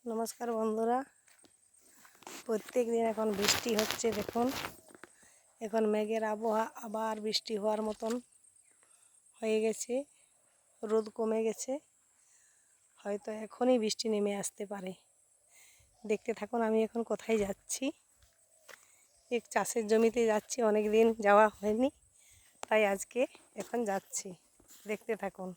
নমস্কার বন্ধুরা, প্রত্যেক দিন এখন বৃষ্টি হচ্ছে। দেখুন, এখন মেঘের আবহাওয়া, আবার বৃষ্টি হওয়ার মতন হয়ে গেছে। রোদ কমে গেছে, হয়তো এখনই বৃষ্টি নেমে আসতে পারে। দেখতে থাকুন আমি এখন কোথায় যাচ্ছি। এক চাষের জমিতে যাচ্ছি, অনেক দিন যাওয়া হয়নি, তাই আজকে এখন যাচ্ছি। দেখতে থাকুন।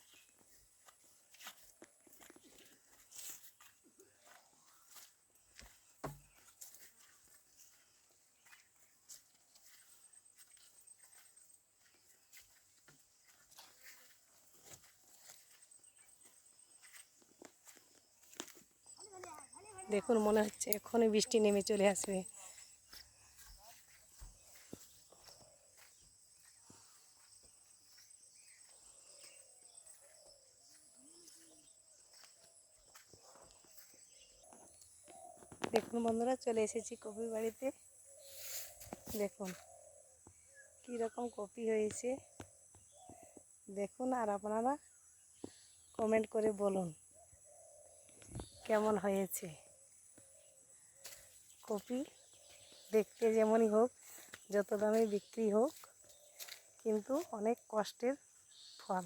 দেখুন, মনে হচ্ছে এখনই বৃষ্টি নেমে চলে আসবে। দেখুন বন্ধুরা, চলে এসেছি কপির বাড়িতে। দেখুন কীরকম কপি হয়েছে, দেখুন আর আপনারা কমেন্ট করে বলুন কেমন হয়েছে। কপি দেখতে যেমনই হোক, যত দামে বিক্রি হোক, কিন্তু অনেক কষ্টের ফল।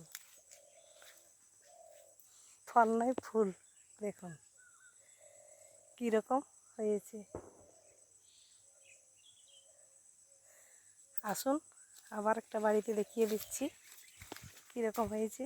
ফল নয়, ফুল। দেখুন কীরকম হয়েছে। আসুন আবার একটা বাড়িতে দেখিয়ে দিচ্ছি কীরকম হয়েছে।